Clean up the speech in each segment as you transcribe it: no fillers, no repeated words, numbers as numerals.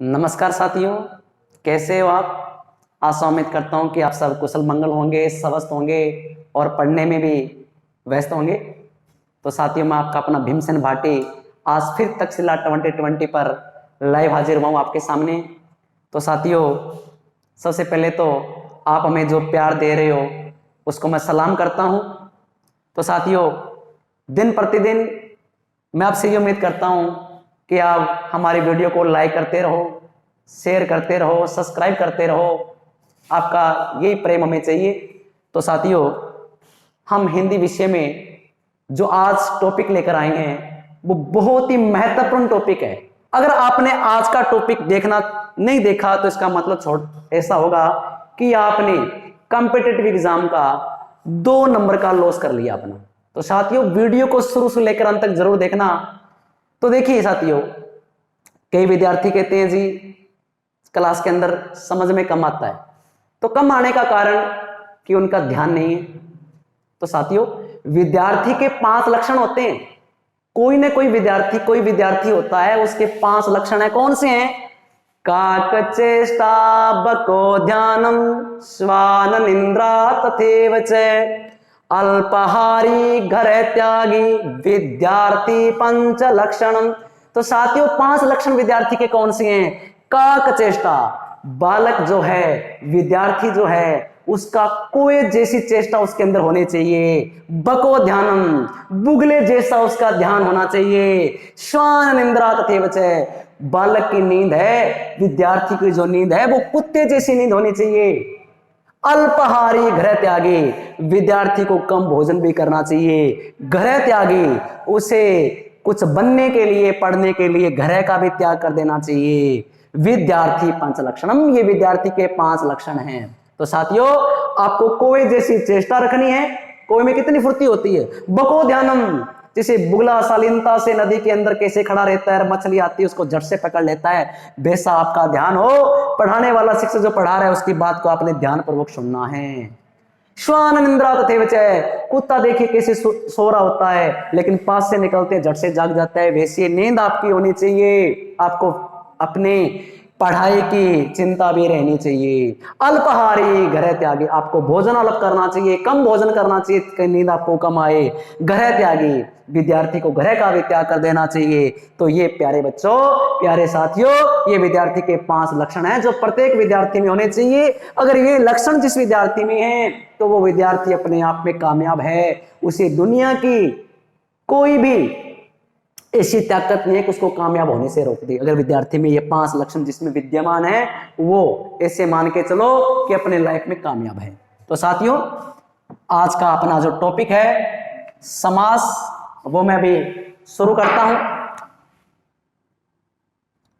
नमस्कार साथियों, कैसे हो आप। आशा उम्मीद करता हूँ कि आप सब कुशल मंगल होंगे, स्वस्थ होंगे और पढ़ने में भी व्यस्त होंगे। तो साथियों, मैं आपका अपना भीमसेन भाटी आज फिर तक्षशिला 2020 पर लाइव हाजिर हुआ हूँ आपके सामने। तो साथियों, सबसे पहले तो आप हमें जो प्यार दे रहे हो उसको मैं सलाम करता हूँ। तो साथियों, दिन प्रतिदिन मैं आपसे ये उम्मीद करता हूँ कि आप हमारी वीडियो को लाइक करते रहो, शेयर करते रहो, सब्सक्राइब करते रहो। आपका यही प्रेम हमें चाहिए। तो साथियों, हम हिंदी विषय में जो आज टॉपिक लेकर आए हैं वो बहुत ही महत्वपूर्ण टॉपिक है। अगर आपने आज का टॉपिक देखना नहीं देखा तो इसका मतलब छोड़ ऐसा होगा कि आपने कॉम्पिटिटिव एग्जाम का 2 नंबर का लॉस कर लिया अपना। तो साथियों, वीडियो को शुरू से लेकर अंत तक जरूर देखना। तो देखिए साथियों, कई विद्यार्थी कहते हैं जी क्लास के अंदर समझ में कम आता है। तो कम आने का कारण कि उनका ध्यान नहीं है। तो साथियों, विद्यार्थी के 5 लक्षण होते हैं। कोई विद्यार्थी होता है, उसके 5 लक्षण है। कौन से हैं? काकचेष्टा बको ध्यानम श्वान निंद्रा तथैव च अल्पाहारी घर त्यागी विद्यार्थी पंच लक्षणम। तो साथियों, 5 लक्षण विद्यार्थी के कौन से हैं? काकचेष्टा, बालक जो है, विद्यार्थी जो है, उसका कोई जैसी चेष्टा उसके अंदर होनी चाहिए। बको ध्यानम, बुगले जैसा उसका ध्यान होना चाहिए। श्वान निंद्रा तथैव च, बालक की नींद है, विद्यार्थी की जो नींद है वो कुत्ते जैसी नींद होनी चाहिए। अल्पाहारी गृह त्यागी, विद्यार्थी को कम भोजन भी करना चाहिए। गृह त्यागी, उसे कुछ बनने के लिए, पढ़ने के लिए घर का भी त्याग कर देना चाहिए। विद्यार्थी पंच लक्षणम, ये विद्यार्थी के 5 लक्षण हैं। तो साथियों, आपको कोई जैसी चेष्टा रखनी है। कोई में कितनी फुर्ती होती है? बको ध्यानम, जैसे बुगला शालीनता से नदी के अंदर कैसे खड़ा रहता है, मछली आती है उसको झट से पकड़ लेता है, वैसा आपका ध्यान हो। पढ़ाने वाला शिक्षक जो पढ़ा रहा है उसकी बात को आपने ध्यानपूर्वक सुनना है। श्वान निंद्रा तथैव च, कुत्ता देखिए कैसे सो रहा होता है लेकिन पास से निकलते झट से जाग जाता है, वैसी नींद आपकी होनी चाहिए। आपको अपने पढ़ाई की चिंता भी रहनी चाहिए। अल्पाहारी गृह त्यागी, आपको भोजन अलग करना चाहिए, कम भोजन करना चाहिए कि नींद आपको कम आए। गृह त्यागी, विद्यार्थी को गृह का भी त्याग कर देना चाहिए। तो ये प्यारे बच्चों, प्यारे साथियों, ये विद्यार्थी के 5 लक्षण हैं जो प्रत्येक विद्यार्थी में होने चाहिए। अगर ये लक्षण जिस विद्यार्थी में है तो वो विद्यार्थी अपने आप में कामयाब है। उसे दुनिया की कोई भी ऐसी ताकत नहीं है कि उसको कामयाब होने से रोक दे। अगर विद्यार्थी में ये 5 लक्षण जिसमें विद्यमान है, वो ऐसे मान के चलो कि अपने लाइफ में कामयाब है। तो साथियों, आज का अपना जो टॉपिक है समास, वो मैं अभी शुरू करता हूं।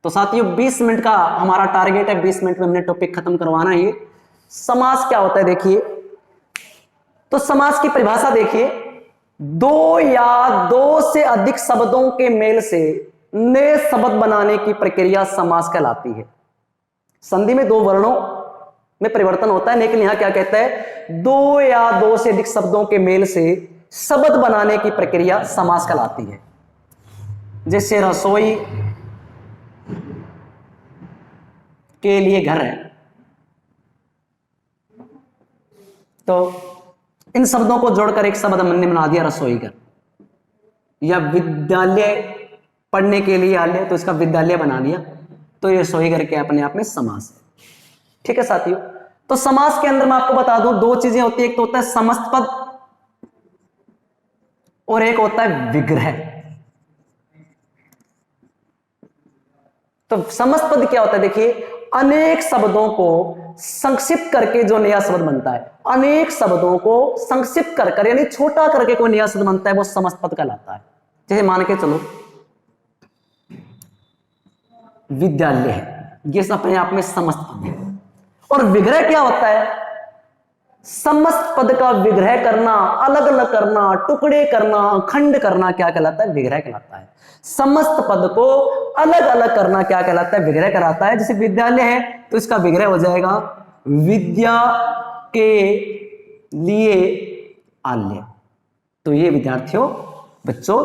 तो साथियों, 20 मिनट का हमारा टारगेट है, 20 मिनट में हमने टॉपिक खत्म करवाना है। समास क्या होता है देखिए। तो समास की परिभाषा देखिए, 2 या 2 से अधिक शब्दों के मेल से नए शब्द बनाने की प्रक्रिया समास कहलाती है। संधि में 2 वर्णों में परिवर्तन होता है, लेकिन यहां क्या कहता है? 2 या 2 से अधिक शब्दों के मेल से शब्द बनाने की प्रक्रिया समास कहलाती है। जैसे रसोई के लिए घर है, तो इन शब्दों को जोड़कर एक शब्द हमने बना दिया रसोई घर। या विद्यालय, पढ़ने के लिए आलय, तो इसका विद्यालय बना दिया। तो ये रसोई घर के अपने आप में समास है। ठीक है साथियों, तो समास के अंदर मैं आपको बता दूं 2 चीजें होती है। एक तो होता है समस्त पद और एक होता है विग्रह। तो समस्त पद क्या होता है देखिए, अनेक शब्दों को संक्षिप्त करके जो नया शब्द बनता है। अनेक शब्दों को संक्षिप्त कर यानी छोटा करके कोई नया शब्द बनता है, वो समस्त पद कहलाता है। जैसे मान के चलो विद्यालय है, ये अपने आप में समस्त पद है। और विग्रह क्या होता है? समस्त पद का विग्रह करना, अलग अलग करना, टुकड़े करना, खंड करना, क्या कहलाता है? विग्रह कहलाता है। समस्त पद को अलग अलग करना क्या कहलाता है? विग्रह कहलाता है। जैसे विद्यालय है तो इसका विग्रह हो जाएगा विद्या के लिए आल्य। तो ये विद्यार्थियों, बच्चों,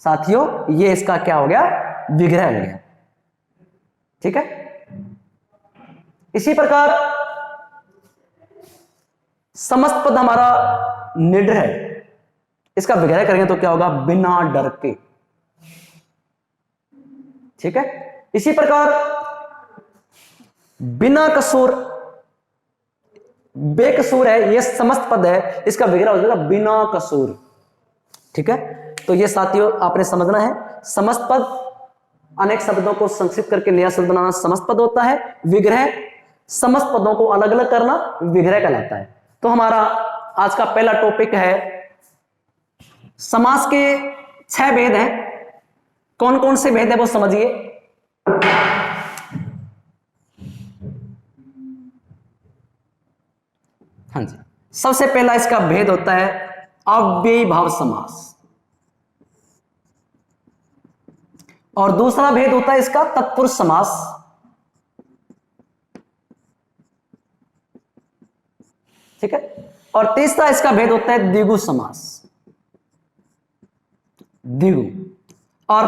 साथियों, ये इसका क्या हो गया? विग्रह हो गया। ठीक है। इसी प्रकार समस्त पद हमारा निडर है, इसका विग्रह करेंगे तो क्या होगा, बिना डर के। ठीक है। इसी प्रकार बिना कसूर, बेकसूर है, यह समस्त पद है, इसका विग्रह हो जाएगा बिना कसूर। ठीक है। तो ये साथियों आपने समझना है, समस्त पद अनेक शब्दों को संक्षिप्त करके नया शब्द बनाना समस्त पद होता है। विग्रह समस्त पदों को अलग अलग करना विग्रह कहलाता है। तो हमारा आज का पहला टॉपिक है समास के 6 भेद हैं। कौन कौन से भेद है वो समझिए। हाँ जी, सबसे पहला इसका भेद होता है अव्ययी भाव समास, और दूसरा भेद होता है इसका तत्पुरुष समास, ठीक है। और तीसरा इसका भेद होता है द्विगु समास, द्विगु। और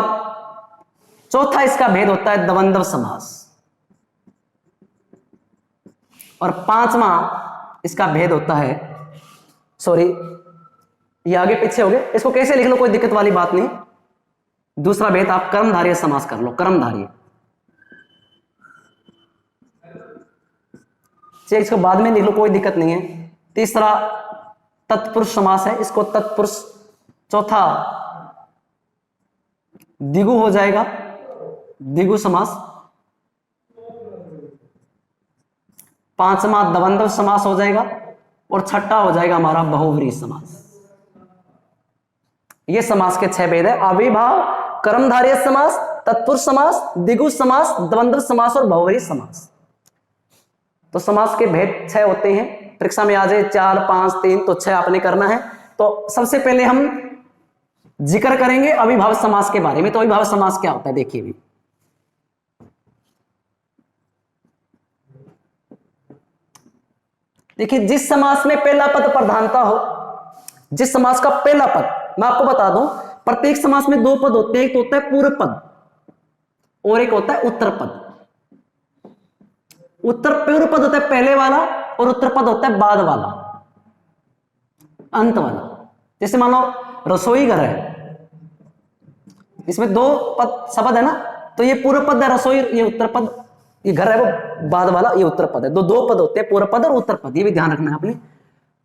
चौथा इसका भेद होता है द्वंद्व समास, और पांचवा इसका भेद होता है, सॉरी ये आगे पीछे हो गए, इसको कैसे लिख लो कोई दिक्कत वाली बात नहीं। दूसरा भेद आप कर्मधारय समास कर लो, कर्मधारय, चलिए इसको बाद में लिख लो कोई दिक्कत नहीं है। तीसरा तत्पुरुष समास है, इसको तत्पुरुष, चौथा द्विगु हो जाएगा, द्विगु समास, पांचवा द्वंद्व समास हो जाएगा, और छठा हो जाएगा हमारा बहुव्रीहि समास। ये समास के 6 भेद है, अविभाव, कर्मधारय समास, तत्पुरुष समास, द्विगु समास, द्वंद्व समास और बहुव्रीहि समास। तो समास के भेद 6 होते हैं। परीक्षा में आ जाए 4, 5, 3, तो 6 आपने करना है। तो सबसे पहले हम जिक्र करेंगे अविभाव समास के बारे में। तो अविभाव समास क्या होता है देखिए भी, देखिए जिस समास में पहला पद प्रधानता हो, जिस समास का पहला पद, मैं आपको बता दूं प्रत्येक समास में 2 पद होते हैं, एक तो होता है पूर्व पद और एक होता है उत्तर पद। पूर्व पद होता है पहले वाला और उत्तर पद होता है बाद वाला, अंत वाला। जैसे मान लो रसोई घर है, इसमें 2 पद शब्द है ना, तो ये पूर्व पद है रसोई, ये उत्तर पद, ये घर है वो बाद वाला, ये उत्तर पद है। 2 पद होते हैं, पूर्व पद और उत्तर पद, ये भी ध्यान रखना है आपने।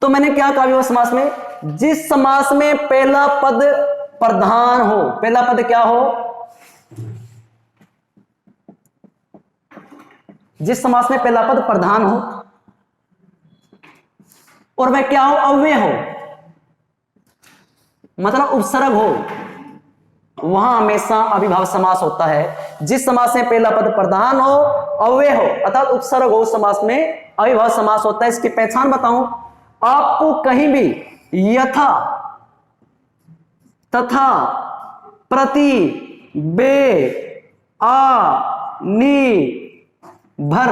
तो मैंने क्या कहा विभाव समास में, जिस समास में पहला पद प्रधान हो, पहला पद क्या हो, जिस समास में पहला पद प्रधान हो और वह क्या हो, अव्यय हो, मतलब उपसर्ग हो, वहां हमेशा अविभाव समास होता है। जिस समास में पहला पद प्रधान हो, अव्यय हो अर्थात उपसर्ग हो, समास में अविभाव समास होता है। इसकी पहचान बताऊं आपको, कहीं भी यथा, तथा, प्रति, बे, आ, नी, भर,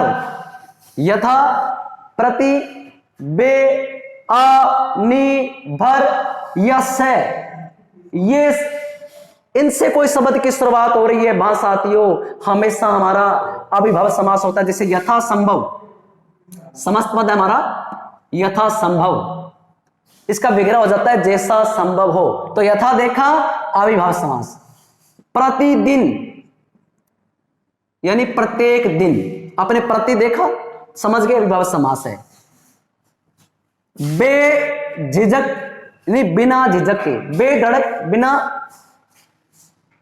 यथा, प्रति, बे, आ, नी, भर, यस है, ये इनसे कोई शब्द की शुरुआत हो रही है वहां साथियों हमेशा हमारा अविभाव समास होता है। जैसे यथा संभव, समस्त पद है हमारा यथा संभव, इसका विग्रह हो जाता है जैसा संभव हो। तो यथा देखा अविभाव समास, प्रतिदिन यानी प्रत्येक दिन, अपने प्रति देखा समझ गए अविभाव समास है। बेझिझक यानी बिना झिझक के, बेधड़क, बिना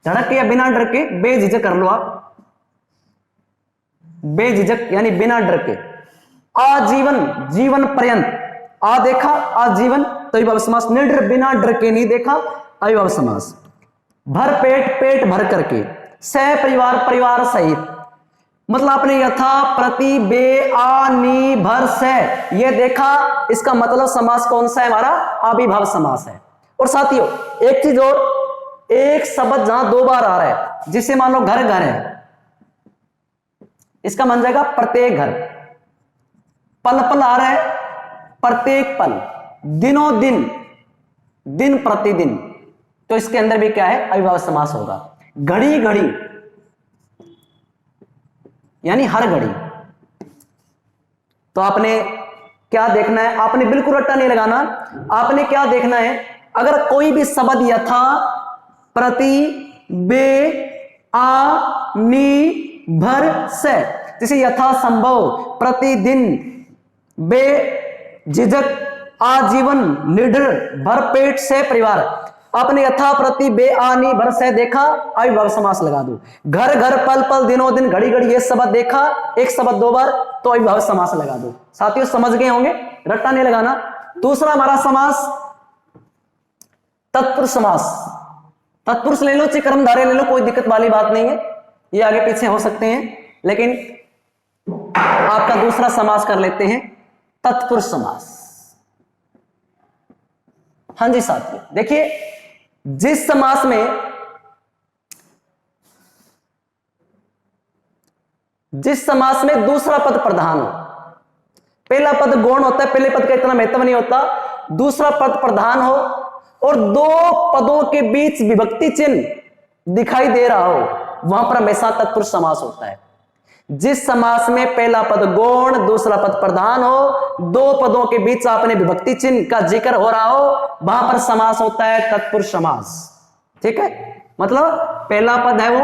धड़क के या बिना डर के, बेझिझक कर लो आप, बेझिझक यानी बिना डर के। आजीवन, जीवन पर्यंत, आ देखा आजीवन तो अविभाव समास, निर्डर बिना डर के नहीं देखा अविभाव समास। भर पेट, पेट भर करके, सह परिवार, परिवार सहित, मतलब आपने यथा, प्रति, बे, आ, नी, भर, सह ये देखा, इसका मतलब समास कौन सा है हमारा, अविभाव समास है। और साथियों एक चीज और, एक शब्द जहां 2 बार आ रहा है, जिससे मान लो घर, घर है, इसका बन जाएगा प्रत्येक घर। पल पल आ रहा है, प्रत्येक पल, दिनों दिन, दिन प्रतिदिन, तो इसके अंदर भी क्या है अविभाव समास होगा। घड़ी घड़ी, यानी हर घड़ी। तो आपने क्या देखना है, आपने बिल्कुल रट्टा नहीं लगाना, आपने क्या देखना है, अगर कोई भी शब्द यथा, प्रति, बे, आ, नी, भर, से, जैसे यथा संभव, प्रतिदिन, बे झिझक, आजीवन, निडर, भरपेट, से परिवार। आपने यथा, प्रति, बे, आ, नी, भर, से देखा, अविभाव समास लगा दो। घर घर, पल पल, दिनों दिन, घड़ी घड़ी, ये शब्द देखा, एक शब्द दो बार, तो अविभाव समास लगा दो। साथियों समझ गए होंगे, रट्टा नहीं लगाना। दूसरा हमारा समास तत्पुरुष समास। तत्पुरुष ले लो चाहे कर्मधारय ले लो, कोई दिक्कत वाली बात नहीं है, ये आगे पीछे हो सकते हैं, लेकिन आपका दूसरा समास कर लेते हैं तत्पुरुष समास। हां जी साथियों, देखिए जिस समास में दूसरा पद प्रधान हो, पहला पद गौण होता है, पहले पद का इतना महत्व नहीं होता, दूसरा पद प्रधान हो और दो पदों के बीच विभक्ति चिन्ह दिखाई दे रहा हो, वहां पर हमेशा तत्पुरुष समास होता है। जिस समास में पहला पद गौण, दूसरा पद प्रधान हो, दो पदों के बीच आपने विभक्ति चिन्ह का जिक्र हो रहा हो, वहां पर समास होता है तत्पुरुष समास। ठीक है, मतलब पहला पद है वो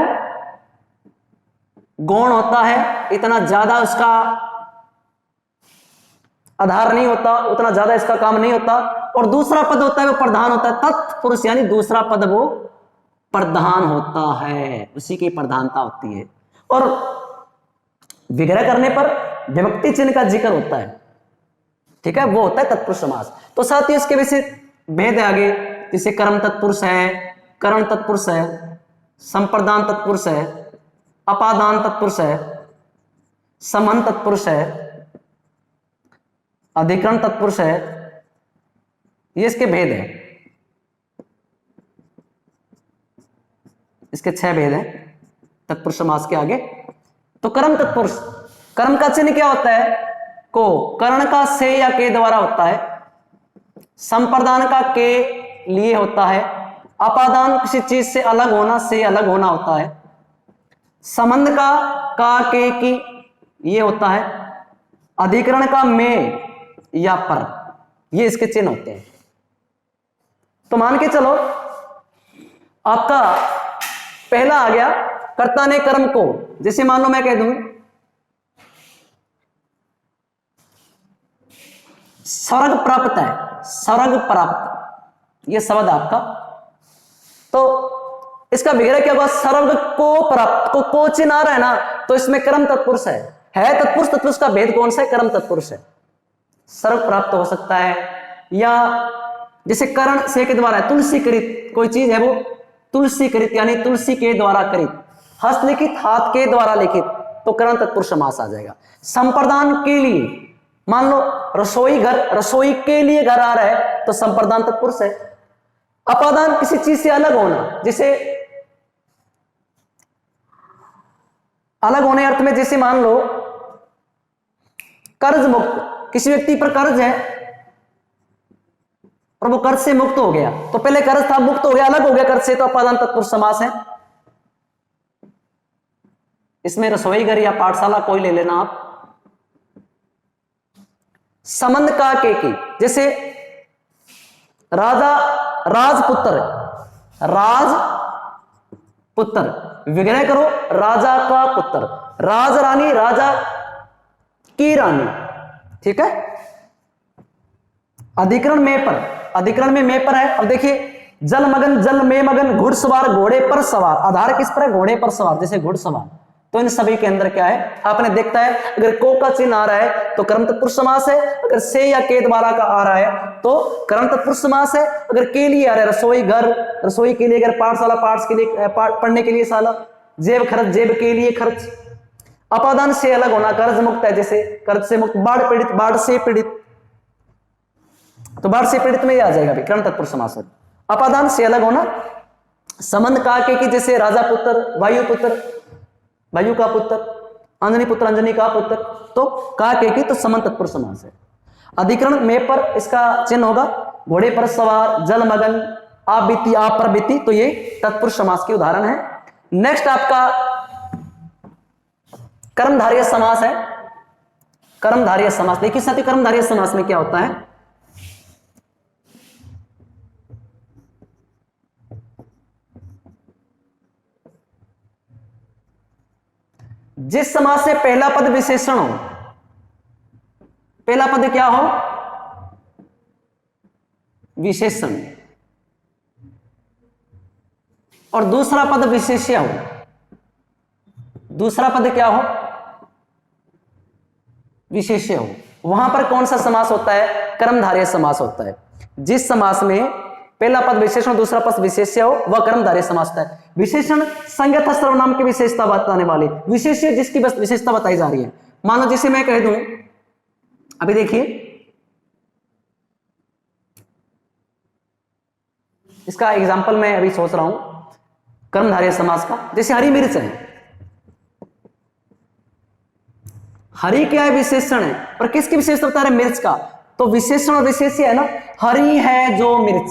गौण होता है, इतना ज्यादा उसका आधार नहीं होता, उतना ज्यादा इसका काम नहीं होता, और दूसरा पद होता है वो प्रधान होता है, तत्पुरुष यानी दूसरा पद वो प्रधान होता है, उसी की प्रधानता होती है, और विग्रह करने पर विभक्ति चिन्ह का जिक्र होता है। ठीक है, वो होता है तत्पुरुष समास। तो साथ ही इसके वैसे भेद है आगे, जैसे कर्म तत्पुरुष है, करण तत्पुरुष है, संप्रदान तत्पुरुष है, अपादान तत्पुरुष है, समन तत्पुरुष है, अधिकरण तत्पुरुष है, ये इसके भेद है, इसके 6 भेद हैं तत्पुरुष समास के आगे। तो कर्म तत्पुरुष, कर्म का चिन्ह क्या होता है, को कर्ण का से या के द्वारा होता है, संप्रदान का के लिए होता है, अपादान किसी चीज से अलग होना, से अलग होना होता है, संबंध का के की ये होता है, अधिकरण का में या पर, ये इसके चिन्ह होते हैं। तो मान के चलो आपका पहला आ गया, कर्ता ने कर्म को, जैसे मान लो मैं कह दूं स्वर्ग प्राप्त है, स्वर्ग प्राप्त, ये शब्द आपका, तो इसका विग्रह क्या होगा, स्वर्ग को प्राप्त, को चिन्ह आ रहा है ना, तो इसमें कर्म तत्पुरुष है तत्पुरुष, तत्पुरुष का भेद कौन सा है, कर्म तत्पुरुष है। स्वर्ग प्राप्त हो सकता है, या जैसे करण से के द्वारा है, तुलसी कृत कोई चीज है वो तुलसी कृत यानी तुलसी के द्वारा कृत, हस्तलिखित हाथ के द्वारा लिखित, तो करण तत्पुरुष समास आ जाएगा। संप्रदान के लिए, मान लो रसोई घर, रसोई के लिए घर आ रहा है, तो संप्रदान तत्पुरुष है। अपादान किसी चीज से अलग होना, जैसे अलग होने अर्थ में, जैसे मान लो कर्ज मुक्त, किसी व्यक्ति पर कर्ज है और वो कर्ज से मुक्त हो गया, तो पहले कर्ज था, मुक्त हो गया, अलग हो गया कर्ज से, तो अपादान तत्पुरुष समास है। इसमें रसोई घर या पाठशाला कोई ले लेना आप। संबंध का के की, जैसे राजा राजपुत्र, राजपुत्र विग्रह करो, राजा का पुत्र, राज रानी, राजा की रानी। ठीक है, अधिकरण में पर, अधिकरण में पर है। अब देखिए जल मगन, जल में मगन, घुड़सवार घोड़े पर सवार, आधार किस पर है, घोड़े पर सवार, जैसे घुड़सवार। तो इन सभी के अंदर क्या है, आपने देखता है अगर को का चिन्ह आ रहा है तो कर्म तत्पुरुष समास है, अगर से या के द्वारा का आ रहा है तो कर्म तत्पुरुष समास है, अगर के लिए आ रहा है रसोई घर, रसोई के लिए, अगर पाठशाला, पाठ के लिए, पढ़ने के लिए शाला, जेब खर्च, जेब के लिए खर्च। अपादान से अलग होना, कर्ज मुक्त है, जैसे कर्ज से मुक्त, बाढ़ पीड़ित, बाढ़ से पीड़ित, तो बाढ़ से पीड़ित में ही आ जाएगा भी कर्म तत्पुरुष समास है। अपादान से अलग होना, संबंध का के की, जैसे राजा पुत्र, वायु पुत्र, वायु का पुत्र, अंजनी पुत्र, अंजनी का पुत्र, तो का के की, तो संबंध तत्पुरुष समास है। अधिकरण में पर इसका चिन्ह होगा, घोड़े पर सवार, जल मगन, आप बीती, आप पर बीती, तो ये तत्पुरुष समास के उदाहरण है। नेक्स्ट आपका कर्मधारय समास है, कर्मधारय समास। देखिए साथियों, कर्मधारय समास में क्या होता है, जिस समास से पहला पद विशेषण हो, पहला पद क्या हो, विशेषण, और दूसरा पद विशेष्य हो, दूसरा पद क्या हो, विशेष्य हो, वहां पर कौन सा समास होता है, कर्मधारय समास होता है। जिस समास में पहला पद विशेषण दूसरा पद विशेष्य हो वह कर्मधारय समास होता है। विशेषण संज्ञा तथा सर्वनाम की विशेषता बताने वाले, विशेष्य जिसकी विशेषता बताई जा रही है। मान लो जैसे मैं कह दूं, अभी देखिए इसका एग्जांपल मैं अभी सोच रहा हूं कर्मधारय समास का। जैसे हरी मिर्च है, हरी क्या है, विशेषण है, पर किसकी विशेषता बता रहे, मिर्च का, तो विशेषण और विशेष्य है ना। हरी है जो मिर्च,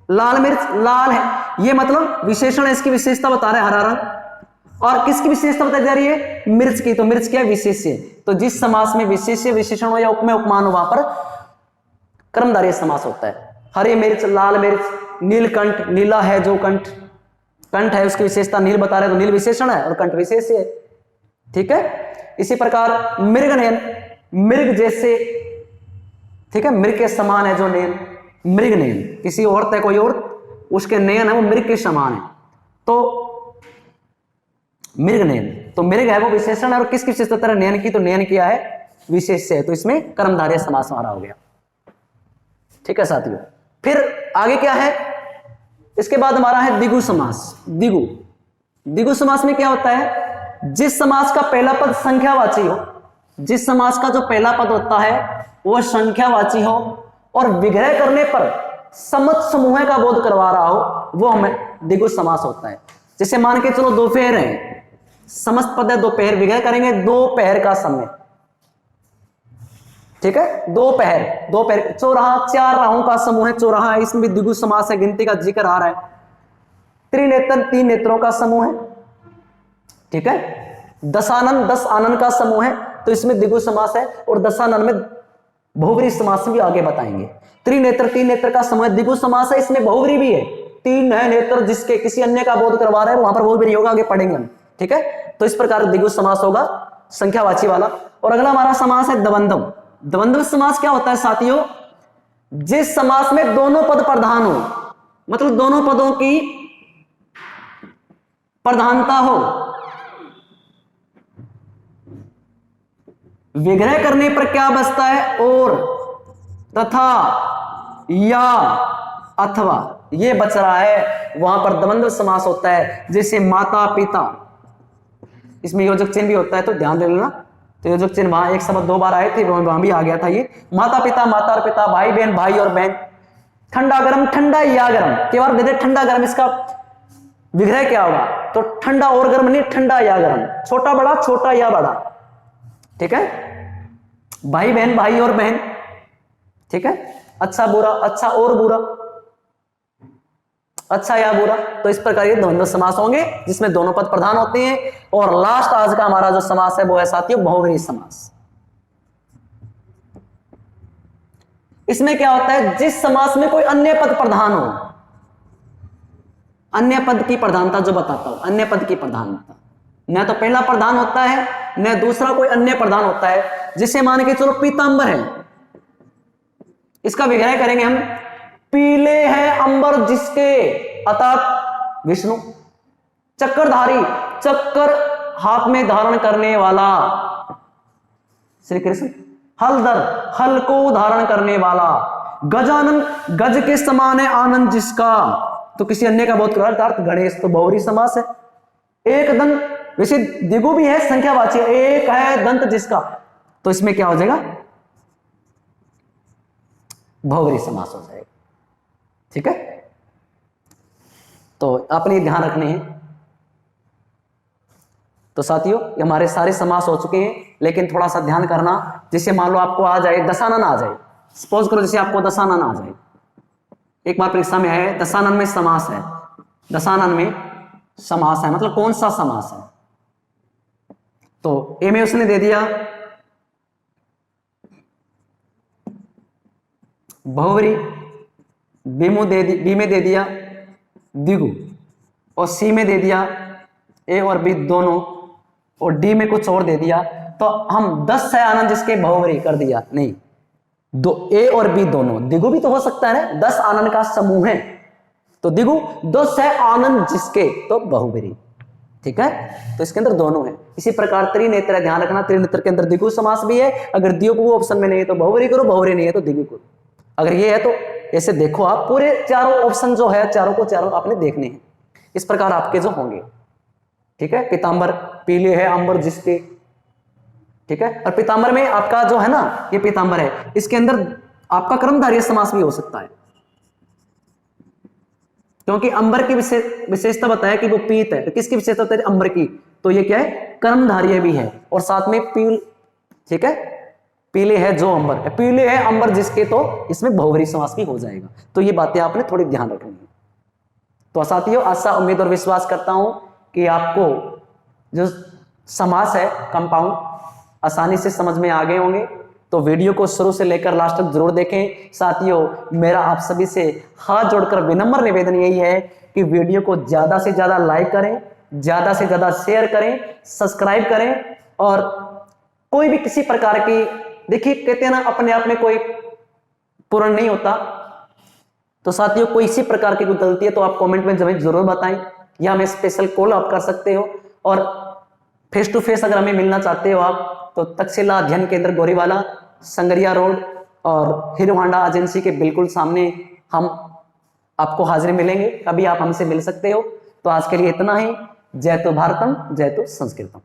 लाल मिर्च लाल है, ये मतलब विशेषण है, इसकी विशेषता बता रहे हैं हरा रंग, और किसकी विशेषता बताई जा रही है, मिर्च की, तो मिर्च क्या है, विशेष्य। तो जिस समास में विशेष्य विशेषण हो या उपमेय उपमान हो वहां पर कर्मधारय समास होता है। हरी मिर्च, लाल मिर्च, नीलकंठ, नीला है जो कंठ, कंठ है उसकी विशेषता नील बता रहे, तो नील विशेषण है और कंठ विशेष्य है। ठीक है। इसी प्रकार मृग नयन, मृग जैसे, ठीक है, मृग के समान है जो नयन, मृग नयन, किसी औरत है कोई और, उसके नयन है वो मृग के समान है, तो मृग नयन, तो मृग है वो विशेषण है, और किसकी विशेषता है, नयन की, तो नयन किया है विशेष्य है, तो इसमें कर्मधारय समास हमारा हो गया। ठीक है साथियों। फिर आगे क्या है, इसके बाद हमारा है द्विगु समास। द्विगु, द्विगु समास में क्या होता है, जिस समास का पहला पद संख्यावाची हो, जिस समास का जो पहला पद होता है वो संख्यावाची हो और विग्रह करने पर समस्त समूह का बोध करवा रहा हो, वो हमें द्विगु समास होता है। जैसे मान के चलो दोपहर है, समस्त पद है दोपहर, विग्रह करेंगे दोपहर का समय, ठीक है, दोपहर, दोपहर, चौराहा, चार राहों का समूह है चौराहा है, इसमें भी द्विगु समास है, गिनती का जिक्र आ रहा है। त्रिनेत्र, तीन नेत्रों का समूह है, ठीक है। दशानन, 10 आनंद का समूह है, तो इसमें द्विगु समास है, और दशानन में बहुव्रीहि समास भी आगे बताएंगे। त्रिनेत्र, तीन नेत्र का समूह द्विगु समास है, इसमें बहुव्रीहि भी है, तीन है नेत्र जिसके किसी अन्य का बोध करवा रहे हैं वहां पर बहुव्रीहि होगा, आगे पढ़ेंगे हम। ठीक है, तो इस प्रकार द्विगु समास होगा संख्यावाची वाला। और अगला हमारा समास है द्वंद्व। द्वंद्व समास क्या होता है साथियों, जिस समास में दोनों पद प्रधान हो, मतलब दोनों पदों की प्रधानता हो, विग्रह करने पर क्या बचता है, और, तथा, या, अथवा, ये बच रहा है, वहां पर द्वंद्व समास होता है। जैसे माता पिता, इसमें योजक चिन्ह भी होता है, तो ध्यान दे लेना। तो योजक चिन्ह वहां एक शब्द 2 बार आए थे, वहां भी आ गया था ये, माता पिता, माता और पिता, भाई बहन, भाई और बहन, ठंडा गर्म, ठंडा या गर्म, केवल दे दे ठंडा गर्म, इसका विग्रह क्या होगा, तो ठंडा और गर्म नहीं, ठंडा या गर्म, छोटा बड़ा, छोटा या बड़ा, ठीक है, भाई बहन, भाई और बहन, ठीक है, अच्छा बुरा, अच्छा और बुरा, अच्छा या बुरा। तो इस प्रकार ये द्वंद्व समास होंगे जिसमें दोनों पद प्रधान होते हैं। और लास्ट आज का हमारा जो समास है वो है साथियों बहुव्रीहि समास। इसमें क्या होता है, जिस समास में कोई अन्य पद प्रधान हो, अन्य पद की प्रधानता जो बताता हूं, अन्य पद की प्रधानता, न तो पहला प्रधान होता है न दूसरा कोई अन्य प्रधान होता है। जिसे मान के चलो पीतांबर है, इसका विग्रह करेंगे हम, पीले हैं अंबर जिसके, अर्थात विष्णु। चक्रधारी, चक्कर हाथ में धारण करने वाला श्री कृष्ण। हलधर, हल को धारण करने वाला। गजानन, गज के समान है आनंद जिसका, तो किसी अन्य का बोध कर अर्थ गणेश, तो बहुव्रीहि समास है। एक दंत, वैसे द्विगु भी है, संख्यावाची, एक है दंत जिसका, तो इसमें क्या हो जाएगा, बहुव्रीहि समास हो जाएगा। ठीक है, तो अपने ध्यान रखने हैं। तो साथियों ये हमारे सारे समास हो चुके हैं, लेकिन थोड़ा सा ध्यान करना, जैसे मान लो आपको आ जाए दशानन आ जाए, सपोज करो जैसे आपको दशानन आ जाए, एक बार परीक्षा में है दशानन में समास है, दशानन में समास है, मतलब कौन सा समास है, तो ए में उसने दे दिया बहुवरी, बी में दे दिया द्विगु, और सी में दे दिया ए और बी दोनों, और डी में कुछ और दे दिया। तो हम 10 है आनंद जिसके बहुवरी कर दिया, नहीं, दो ए और बी दोनों, द्विगु भी तो हो सकता है ना, 10 आनंद का समूह है तो द्विगु, 10 है आनंद जिसके तो बहुवरी, ठीक है। तो इसके अंदर दोनों है। इसी प्रकार त्रिनेत्र, ध्यान रखना त्रिनेत्र के अंदर द्विगु समास भी है, अगर द्विगु ऑप्शन में नहीं है तो बहुवरी करो, बहुवरी नहीं है तो द्विगु करो। अगर ये है तो ऐसे देखो, आप पूरे चारों ऑप्शन जो है चारों को चारों आपने देखने हैं, इस प्रकार आपके जो होंगे, ठीक है। पीतांबर पीले है अंबर जिसके, ठीक है। और पीतांबर में आपका जो है ना, ये पीतांबर है, इसके अंदर आपका कर्मधारय समास भी हो सकता है, क्योंकि अंबर की विशेषता बताया कि वो पीत है। तो किसकी विशेषता बताई? अंबर की। तो ये क्या है? कर्मधारय भी है, और साथ में पील, ठीक है, पीले है जो अंबर है, पीले है अंबर जिसके, तो इसमें बहुवरी समास भी हो जाएगा। तो ये बातें आपने थोड़ी ध्यान रखनी है। तो साथियों, आशा उम्मीद और विश्वास करता हूं कि आपको जो समास है कंपाउंड आसानी से समझ में आ गए होंगे। तो वीडियो को शुरू से लेकर लास्ट तक जरूर देखें। साथियों, मेरा आप सभी से हाथ जोड़कर विनम्र निवेदन यही है कि वीडियो को ज्यादा से ज्यादा लाइक करें, ज्यादा से ज्यादा शेयर करें, सब्सक्राइब करें, और कोई भी किसी प्रकार की, देखिए कहते हैं ना, अपने आप में कोई पूर्ण नहीं होता। तो साथियों, कोई इसी प्रकार की कोई गलती है तो आप कमेंट में जरूर बताएं, या हमें स्पेशल कॉल आप कर सकते हो, और फेस टू फेस अगर हमें मिलना चाहते हो आप, तो तक्षशिला अध्ययन केंद्र गोरीवाला, संगरिया रोड और हीरो होंडा एजेंसी के बिल्कुल सामने हम आपको हाजिर मिलेंगे। कभी आप हमसे मिल सकते हो। तो आज के लिए इतना ही। जय तो भारतम, जय तो संस्कृतम।